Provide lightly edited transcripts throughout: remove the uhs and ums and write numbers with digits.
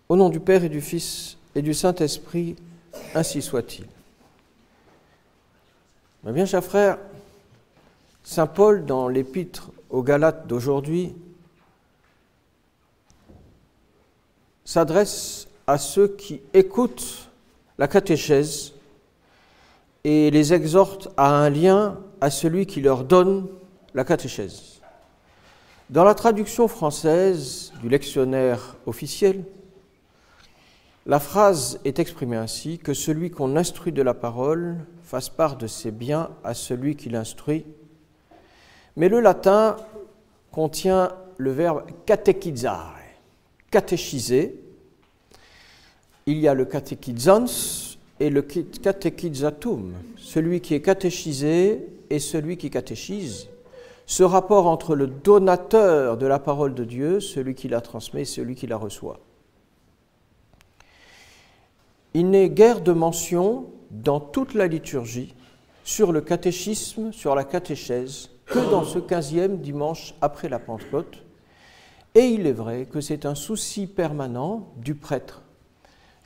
Au nom du Père et du Fils et du Saint-Esprit, ainsi soit-il. Mes bien chers frères, saint Paul, dans l'épître aux Galates d'aujourd'hui, s'adresse à ceux qui écoutent la catéchèse et les exhorte à un lien à celui qui leur donne la catéchèse. Dans la traduction française du lectionnaire officiel, la phrase est exprimée ainsi, que celui qu'on instruit de la parole fasse part de ses biens à celui qui l'instruit. Mais le latin contient le verbe catechizare, catéchiser. Il y a le catechizans et le catechizatum, celui qui est catéchisé et celui qui catéchise. Ce rapport entre le donateur de la parole de Dieu, celui qui la transmet et celui qui la reçoit. Il n'est guère de mention dans toute la liturgie sur le catéchisme, sur la catéchèse, que dans ce 15e dimanche après la Pentecôte. Et il est vrai que c'est un souci permanent du prêtre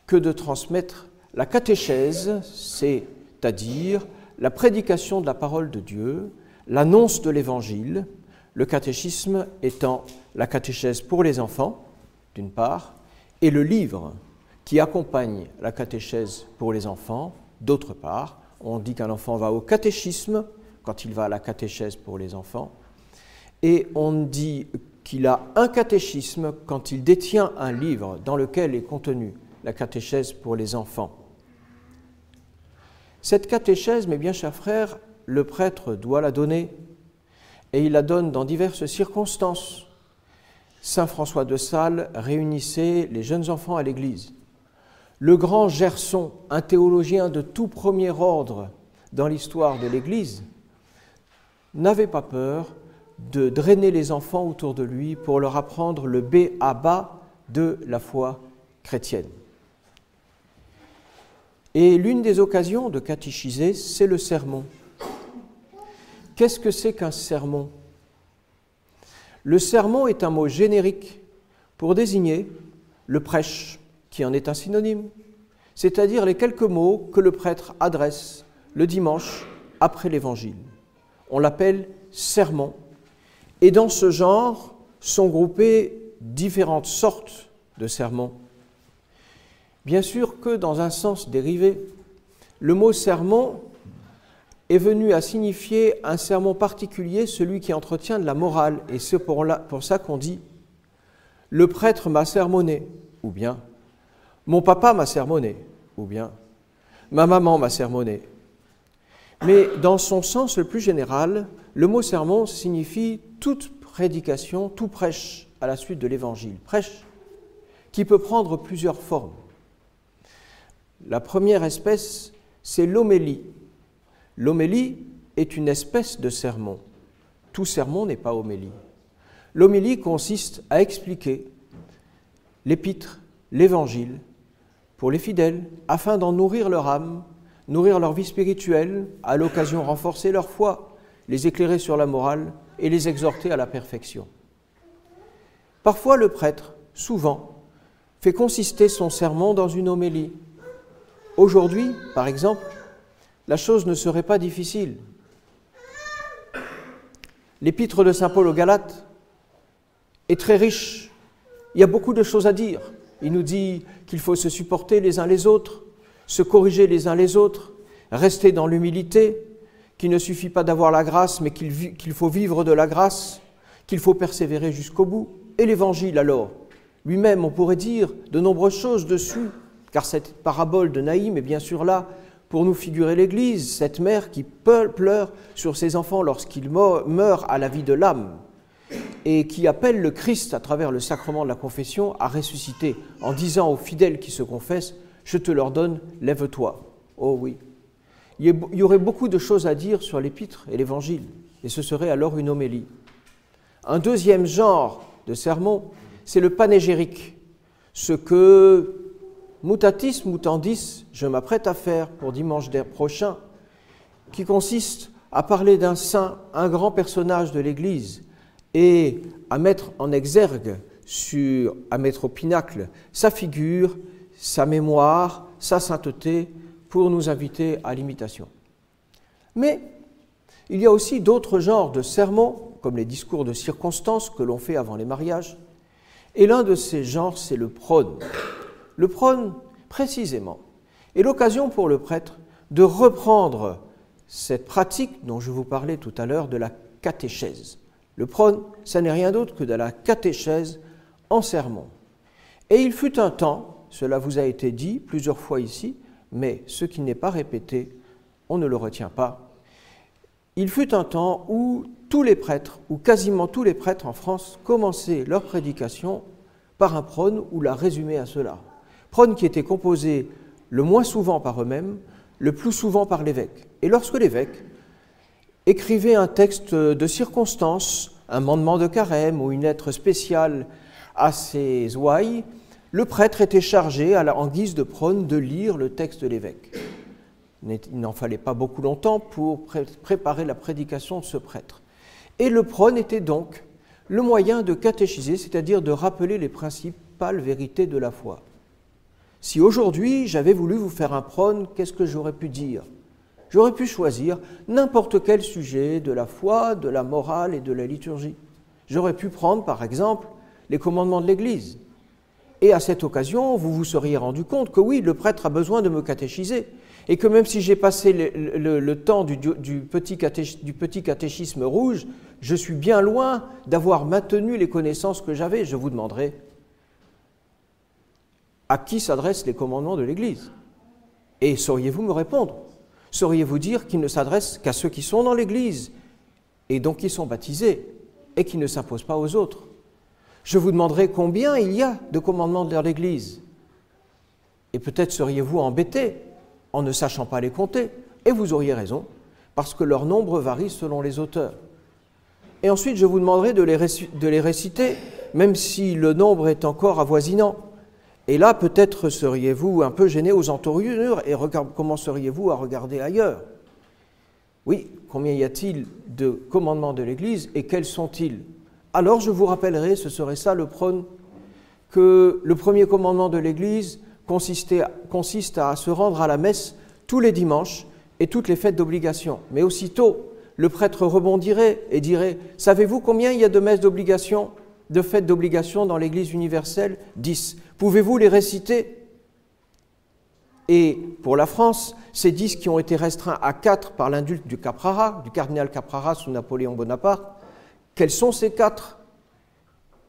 que de transmettre la catéchèse, c'est-à-dire la prédication de la parole de Dieu, l'annonce de l'Évangile, le catéchisme étant la catéchèse pour les enfants, d'une part, et le livre qui accompagne la catéchèse pour les enfants, d'autre part. On dit qu'un enfant va au catéchisme quand il va à la catéchèse pour les enfants, et on dit qu'il a un catéchisme quand il détient un livre dans lequel est contenue la catéchèse pour les enfants. Cette catéchèse, mes bien chers frères, le prêtre doit la donner, et il la donne dans diverses circonstances. Saint François de Sales réunissait les jeunes enfants à l'église. Le grand Gerson, un théologien de tout premier ordre dans l'histoire de l'Église, n'avait pas peur de drainer les enfants autour de lui pour leur apprendre le b.a.-ba de la foi chrétienne. Et l'une des occasions de catéchiser, c'est le sermon. Qu'est-ce que c'est qu'un sermon ? Le sermon est un mot générique pour désigner le prêche, qui en est un synonyme, c'est-à-dire les quelques mots que le prêtre adresse le dimanche après l'Évangile. On l'appelle sermon, et dans ce genre sont groupées différentes sortes de sermons. Bien sûr que dans un sens dérivé, le mot sermon est venu à signifier un sermon particulier, celui qui entretient de la morale, et c'est pour ça qu'on dit « le prêtre m'a sermonné » ou bien « mon papa m'a sermonné » ou bien « ma maman m'a sermonné ». Mais dans son sens le plus général, le mot sermon signifie toute prédication, tout prêche à la suite de l'Évangile. Prêche qui peut prendre plusieurs formes. La première espèce, c'est l'homélie. L'homélie est une espèce de sermon. Tout sermon n'est pas homélie. L'homélie consiste à expliquer l'épître, l'Évangile, pour les fidèles, afin d'en nourrir leur âme, nourrir leur vie spirituelle, à l'occasion renforcer leur foi, les éclairer sur la morale et les exhorter à la perfection. Parfois, le prêtre, souvent, fait consister son sermon dans une homélie. Aujourd'hui, par exemple, la chose ne serait pas difficile. L'épître de saint Paul aux Galates est très riche. Il y a beaucoup de choses à dire. Il nous dit qu'il faut se supporter les uns les autres, se corriger les uns les autres, rester dans l'humilité, qu'il ne suffit pas d'avoir la grâce, mais qu'il faut vivre de la grâce, qu'il faut persévérer jusqu'au bout. Et l'Évangile alors, lui-même, on pourrait dire de nombreuses choses dessus, car cette parabole de Naïm est bien sûr là pour nous figurer l'Église, cette mère qui pleure sur ses enfants lorsqu'ils meurent à la vie de l'âme, et qui appelle le Christ, à travers le sacrement de la confession, à ressusciter, en disant aux fidèles qui se confessent « Je te l'ordonne, lève-toi ». Oh oui, il y aurait beaucoup de choses à dire sur l'épître et l'Évangile, et ce serait alors une homélie. Un deuxième genre de sermon, c'est le panégérique, ce que mutatis mutandis, je m'apprête à faire pour dimanche prochain, qui consiste à parler d'un saint, un grand personnage de l'Église, et à mettre en exergue à mettre au pinacle sa figure, sa mémoire, sa sainteté, pour nous inviter à l'imitation. Mais il y a aussi d'autres genres de sermons, comme les discours de circonstance que l'on fait avant les mariages, et l'un de ces genres, c'est le prône. Le prône, précisément, est l'occasion pour le prêtre de reprendre cette pratique dont je vous parlais tout à l'heure de la catéchèse. Le prône, ça n'est rien d'autre que de la catéchèse en sermon. Et il fut un temps, cela vous a été dit plusieurs fois ici, mais ce qui n'est pas répété, on ne le retient pas. Il fut un temps où tous les prêtres, ou quasiment tous les prêtres en France, commençaient leur prédication par un prône ou la résumaient à cela. Prône qui était composé le moins souvent par eux-mêmes, le plus souvent par l'évêque. Et lorsque l'évêque écrivait un texte de circonstance, un mandement de carême ou une lettre spéciale à ses ouailles, le prêtre était chargé, en guise de prône, de lire le texte de l'évêque. Il n'en fallait pas beaucoup longtemps pour préparer la prédication de ce prêtre. Et le prône était donc le moyen de catéchiser, c'est-à-dire de rappeler les principales vérités de la foi. Si aujourd'hui j'avais voulu vous faire un prône, qu'est-ce que j'aurais pu dire ? J'aurais pu choisir n'importe quel sujet de la foi, de la morale et de la liturgie. J'aurais pu prendre, par exemple, les commandements de l'Église. Et à cette occasion, vous vous seriez rendu compte que oui, le prêtre a besoin de me catéchiser, et que même si j'ai passé le temps du petit catéchisme rouge, je suis bien loin d'avoir maintenu les connaissances que j'avais. Je vous demanderai, à qui s'adressent les commandements de l'Église ? Et sauriez-vous me répondre ? Sauriez-vous dire qu'ils ne s'adressent qu'à ceux qui sont dans l'Église, et donc qui sont baptisés, et qui ne s'imposent pas aux autres ? Je vous demanderai combien il y a de commandements dans l'Église. Et peut-être seriez-vous embêté en ne sachant pas les compter, et vous auriez raison, parce que leur nombre varie selon les auteurs. Et ensuite, je vous demanderai de les réciter, même si le nombre est encore avoisinant. Et là, peut-être seriez-vous un peu gêné aux entournures, et commenceriez-vous à regarder ailleurs. Oui, combien y a-t-il de commandements de l'Église, et quels sont-ils ? Alors je vous rappellerai, ce serait ça le prône, que le premier commandement de l'Église consiste à se rendre à la messe tous les dimanches et toutes les fêtes d'obligation. Mais aussitôt, le prêtre rebondirait et dirait « Savez-vous combien il y a de messes d'obligation, de fêtes d'obligation dans l'Église universelle ? 10. Pouvez-vous les réciter ?» Et pour la France, ces 10 qui ont été restreints à 4 par l'indulte du cardinal Caprara sous Napoléon Bonaparte, quels sont ces 4 ?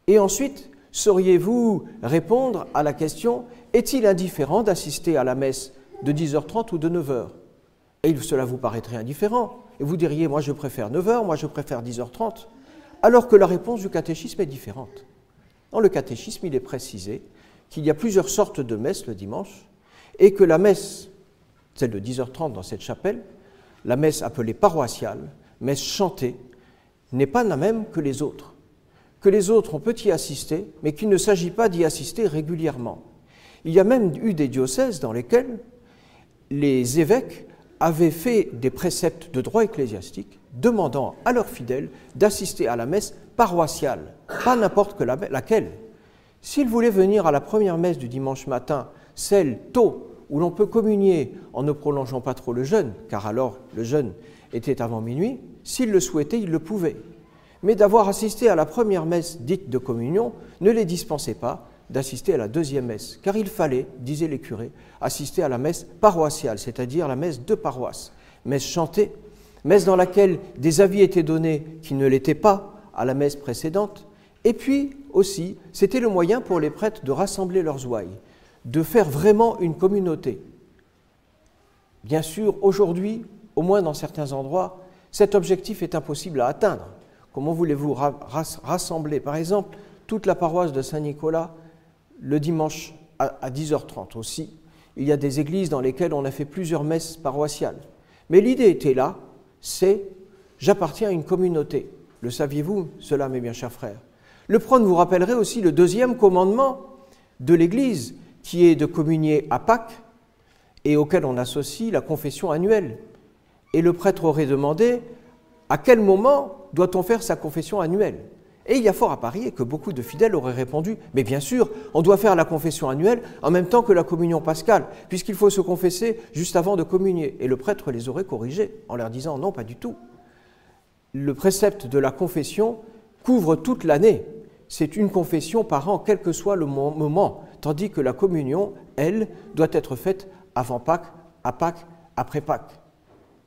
Et ensuite, sauriez-vous répondre à la question « Est-il indifférent d'assister à la messe de 10h30 ou de 9h ?» Et cela vous paraîtrait indifférent. Et vous diriez « Moi, je préfère 9h, moi, je préfère 10h30 », alors que la réponse du catéchisme est différente. Dans le catéchisme, il est précisé qu'il y a plusieurs sortes de messes le dimanche et que la messe, celle de 10h30 dans cette chapelle, la messe appelée paroissiale, messe chantée, n'est pas la même que les autres. Que les autres, on peut y assister, mais qu'il ne s'agit pas d'y assister régulièrement. Il y a même eu des diocèses dans lesquels les évêques avaient fait des préceptes de droit ecclésiastique demandant à leurs fidèles d'assister à la messe paroissiale, pas n'importe laquelle. S'ils voulaient venir à la première messe du dimanche matin, celle tôt, où l'on peut communier en ne prolongeant pas trop le jeûne, car alors le jeûne était avant minuit, s'ils le souhaitaient, ils le pouvaient. Mais d'avoir assisté à la première messe dite de communion ne les dispensait pas d'assister à la deuxième messe, car il fallait, disaient les curés, assister à la messe paroissiale, c'est-à-dire la messe de paroisse, messe chantée, messe dans laquelle des avis étaient donnés qui ne l'étaient pas à la messe précédente, et puis aussi, c'était le moyen pour les prêtres de rassembler leurs ouailles, de faire vraiment une communauté. Bien sûr, aujourd'hui, au moins dans certains endroits, cet objectif est impossible à atteindre. Comment voulez-vous rassembler, par exemple, toute la paroisse de Saint-Nicolas le dimanche à 10h30 aussi? Il y a des églises dans lesquelles on a fait plusieurs messes paroissiales. Mais l'idée était là, c'est « j'appartiens à une communauté ». Le saviez-vous, cela, mes bien chers frères? Le prône vous rappellerait aussi le deuxième commandement de l'Église, qui est de communier à Pâques et auquel on associe la confession annuelle. Et le prêtre aurait demandé à quel moment doit-on faire sa confession annuelle? Et il y a fort à parier que beaucoup de fidèles auraient répondu « Mais bien sûr, on doit faire la confession annuelle en même temps que la communion pascale, puisqu'il faut se confesser juste avant de communier. » Et le prêtre les aurait corrigés en leur disant « Non, pas du tout. Le précepte de la confession couvre toute l'année. C'est une confession par an, quel que soit le moment, tandis que la communion, elle, doit être faite avant Pâques, à Pâques, après Pâques. »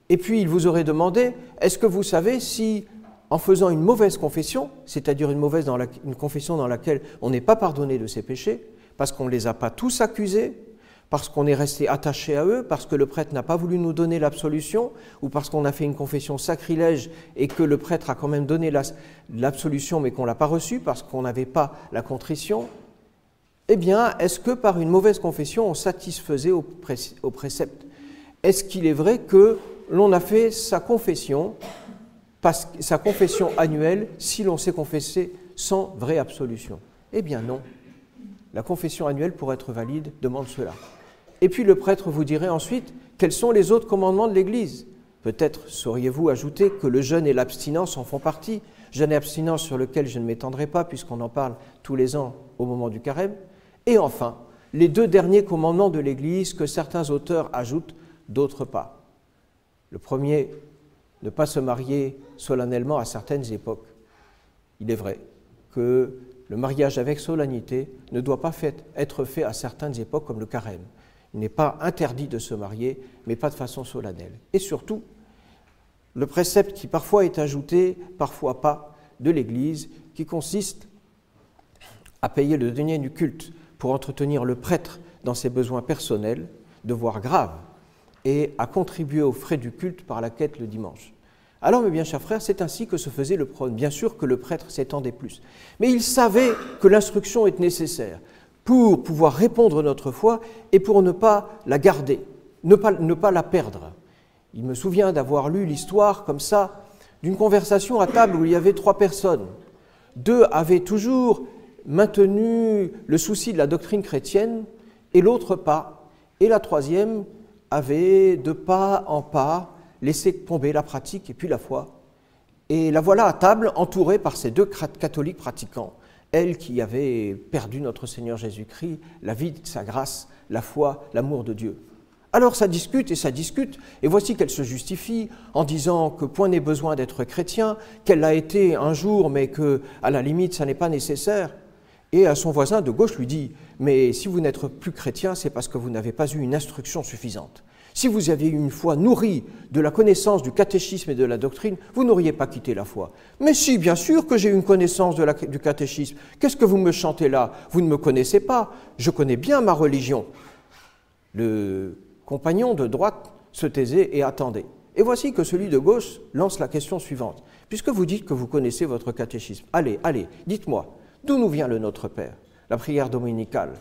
Et puis, il vous aurait demandé « Est-ce que vous savez si... en faisant une mauvaise confession, c'est-à-dire une confession dans laquelle on n'est pas pardonné de ses péchés, parce qu'on ne les a pas tous accusés, parce qu'on est resté attaché à eux, parce que le prêtre n'a pas voulu nous donner l'absolution, ou parce qu'on a fait une confession sacrilège et que le prêtre a quand même donné l'absolution mais qu'on ne l'a pas reçue parce qu'on n'avait pas la contrition, eh bien, est-ce que par une mauvaise confession, on satisfaisait au précepte? Est-ce qu'il est vrai que l'on a fait sa confession annuelle si l'on s'est confessé sans vraie absolution? Eh bien non. La confession annuelle, pour être valide, demande cela. Et puis le prêtre vous dirait ensuite quels sont les autres commandements de l'Église. Peut-être sauriez-vous ajouter que le jeûne et l'abstinence en font partie. Jeûne et abstinence sur lequel je ne m'étendrai pas puisqu'on en parle tous les ans au moment du carême. Et enfin, les 2 derniers commandements de l'Église que certains auteurs ajoutent, d'autres pas. Le premier, ne pas se marier solennellement à certaines époques. Il est vrai que le mariage avec solennité ne doit pas être fait à certaines époques comme le carême. Il n'est pas interdit de se marier, mais pas de façon solennelle. Et surtout, le précepte qui parfois est ajouté, parfois pas, de l'Église, qui consiste à payer le denier du culte pour entretenir le prêtre dans ses besoins personnels, devoirs graves, et à contribuer aux frais du culte par la quête le dimanche. Alors, mes bien chers frères, c'est ainsi que se faisait le prône. Bien sûr que le prêtre s'étendait plus. Mais il savait que l'instruction est nécessaire pour pouvoir répondre à notre foi et pour ne pas la garder, ne pas la perdre. Il me souvient d'avoir lu l'histoire comme ça d'une conversation à table où il y avait 3 personnes. 2 avaient toujours maintenu le souci de la doctrine chrétienne et l'autre pas. Et la 3e avait, de pas en pas, laissé tomber la pratique et puis la foi. Et la voilà à table, entourée par ces 2 catholiques pratiquants, elle qui avait perdu notre Seigneur Jésus-Christ, la vie de sa grâce, la foi, l'amour de Dieu. Alors ça discute, et voici qu'elle se justifie en disant que point n'est besoin d'être chrétien, qu'elle l'a été un jour, mais qu'à la limite, ça n'est pas nécessaire. Et à son voisin de gauche lui dit « Mais si vous n'êtes plus chrétien, c'est parce que vous n'avez pas eu une instruction suffisante. Si vous aviez eu une foi nourrie de la connaissance du catéchisme et de la doctrine, vous n'auriez pas quitté la foi. Mais si, bien sûr que j'ai une connaissance du catéchisme. Qu'est-ce que vous me chantez là? Vous ne me connaissez pas. Je connais bien ma religion. » Le compagnon de droite se taisait et attendait. Et voici que celui de gauche lance la question suivante. Puisque vous dites que vous connaissez votre catéchisme, allez, dites-moi, d'où nous vient le Notre Père, la prière dominicale,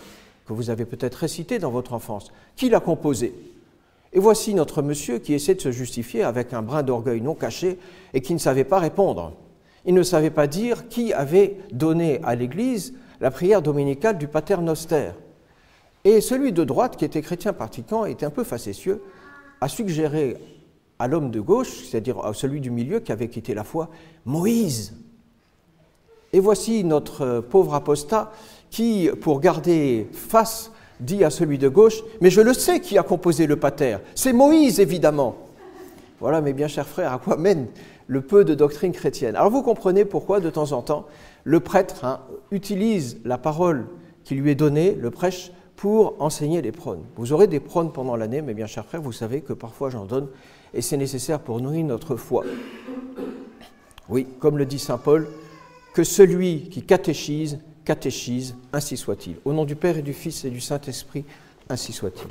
que vous avez peut-être récitée dans votre enfance? Qui l'a composée? Et voici notre monsieur qui essaie de se justifier avec un brin d'orgueil non caché et qui ne savait pas répondre. Il ne savait pas dire qui avait donné à l'Église la prière dominicale du Pater Noster. Et celui de droite, qui était chrétien pratiquant, était un peu facétieux, a suggéré à l'homme de gauche, c'est-à-dire à celui du milieu qui avait quitté la foi, Moïse. Et voici notre pauvre apostat qui, pour garder face, dit à celui de gauche, « Mais je le sais qui a composé le pater, c'est Moïse, évidemment !» Voilà, mes bien chers frères, à quoi mène le peu de doctrine chrétienne. Alors vous comprenez pourquoi, de temps en temps, le prêtre utilise la parole qui lui est donnée, le prêche, pour enseigner les prônes. Vous aurez des prônes pendant l'année, mes bien chers frères, vous savez que parfois j'en donne, et c'est nécessaire pour nourrir notre foi. Oui, comme le dit saint Paul, que celui qui catéchise, ainsi soit-il. Au nom du Père et du Fils et du Saint-Esprit, ainsi soit-il.